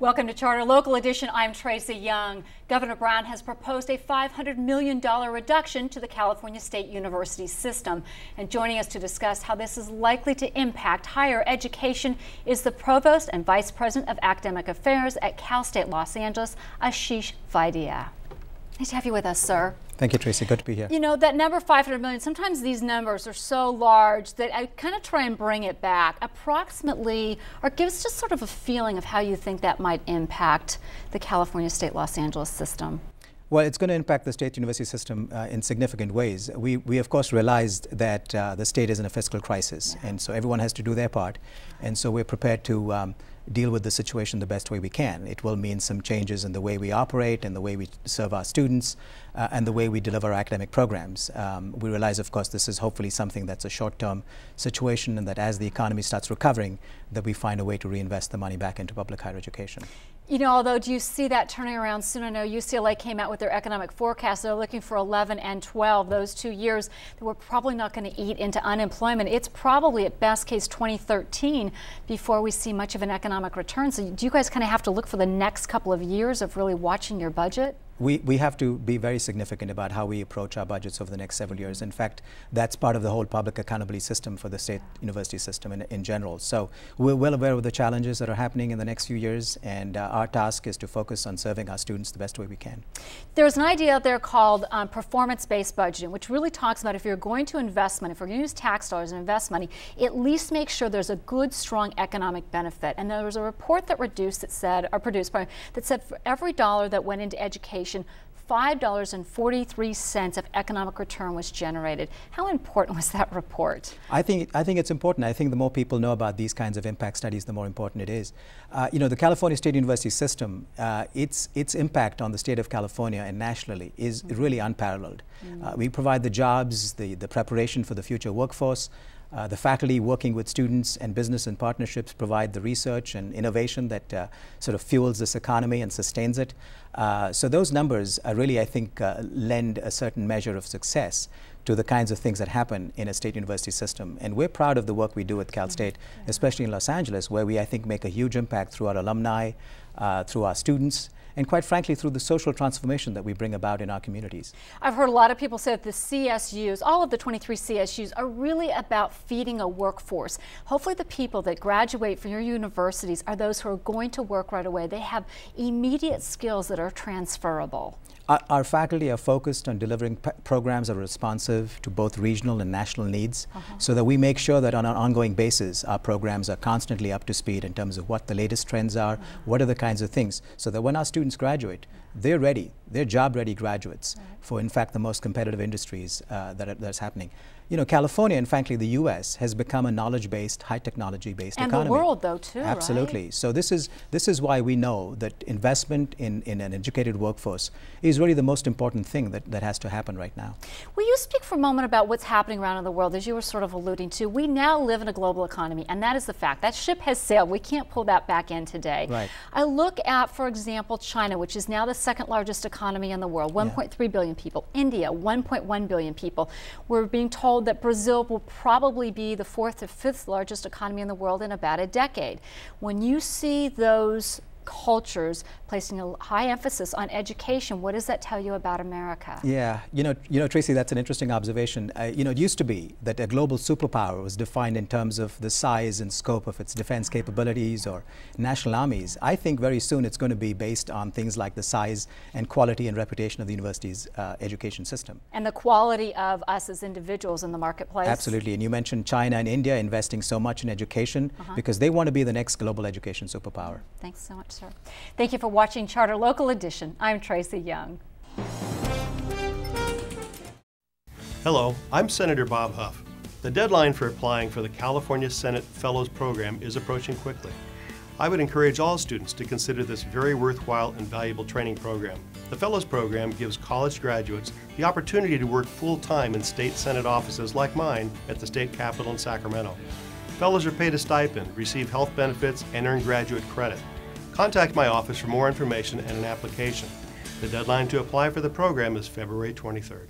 Welcome to Charter Local Edition. I'm Tracy Young. Governor Brown has proposed a $500 million reduction to the California State University system. And joining us to discuss how this is likely to impact higher education is the Provost and Vice President of Academic Affairs at Cal State Los Angeles, Ashish Vaidya. Nice to have you with us, sir. Thank you, Tracy. Good to be here. You know, that number 500 million, sometimes these numbers are so large that I kind of try and bring it back approximately, or give us just sort of a feeling of how you think that might impact the California State Los Angeles system. Well, it's going to impact the state university system in significant ways. We of course realized that the state is in a fiscal crisis, and so everyone has to do their part, and so we're prepared to deal with the situation the best way we can. It will mean some changes in the way we operate and the way we serve our students and the way we deliver our academic programs. We realize, of course, this is hopefully something that's a short-term situation, and that as the economy starts recovering, that we find a way to reinvest the money back into public higher education. You know, although, do you see that turning around soon? I know UCLA came out with their economic forecast. They're looking for 11 and 12, those 2 years that we're probably not going to eat into unemployment. It's probably at best case 2013 before we see much of an economic return. So do you guys kind of have to look for the next couple of years of really watching your budget? We have to be very significant about how we approach our budgets over the next several years. In fact, that's part of the whole public accountability system for the state university system in general. So we're well aware of the challenges that are happening in the next few years, and our task is to focus on serving our students the best way we can. There's an idea out there called performance-based budgeting, which really talks about if you're going to invest money, if we're going to use tax dollars and invest money, at least make sure there's a good, strong economic benefit. And there was a report that produced that said for every dollar that went into education, $5.43 of economic return was generated. How important was that report? I think it's important. I think the more people know about these kinds of impact studies, the more important it is. You know, the California State University system, its impact on the state of California and nationally is really unparalleled. We provide the jobs, the preparation for the future workforce. The faculty working with students and business and partnerships provide the research and innovation that sort of fuels this economy and sustains it. So those numbers really, I think, lend a certain measure of success to the kinds of things that happen in a state university system. And we're proud of the work we do at Cal State, especially in Los Angeles, where we, I think, make a huge impact through our alumni, through our students, and quite frankly through the social transformation that we bring about in our communities. I've heard a lot of people say that the CSUs, all of the 23 CSUs, are really about feeding a workforce. Hopefully the people that graduate from your universities are those who are going to work right away. They have immediate skills that are transferable. Our faculty are focused on delivering programs that are responsive to both regional and national needs, so that we make sure that on an ongoing basis our programs are constantly up to speed in terms of what the latest trends are, what are the kinds of things, so that when our students graduate, they're ready, they're job-ready graduates for, in fact, the most competitive industries that's happening. You know, California and frankly the U.S. has become a knowledge-based, high-technology-based economy. And the world, though, too, absolutely. Right? So this is why we know that investment in an educated workforce is really the most important thing that has to happen right now. Will you speak for a moment about what's happening around in the world, as you were sort of alluding to? We now live in a global economy, and that is the fact. That ship has sailed. We can't pull that back in today. Right. I look at, for example, China, which is now the second largest economy in the world, 1.3 billion people. India, 1.1 billion people. We're being told that Brazil will probably be the fourth or fifth largest economy in the world in about a decade. When you see those cultures placing a high emphasis on education, what does that tell you about America? Yeah, you know, Tracy, that's an interesting observation. You know, it used to be that a global superpower was defined in terms of the size and scope of its defense capabilities or national armies. I think very soon it's going to be based on things like the size and quality and reputation of the university's education system. And the quality of us as individuals in the marketplace. Absolutely, and you mentioned China and India investing so much in education because they want to be the next global education superpower. Thanks so much, sir. Thank you for watching Charter Local Edition. I'm Tracy Young. Hello, I'm Senator Bob Huff. The deadline for applying for the California Senate Fellows Program is approaching quickly. I would encourage all students to consider this very worthwhile and valuable training program. The Fellows Program gives college graduates the opportunity to work full-time in state Senate offices like mine at the state capitol in Sacramento. Fellows are paid a stipend, receive health benefits, and earn graduate credit. Contact my office for more information and an application. The deadline to apply for the program is February 23rd.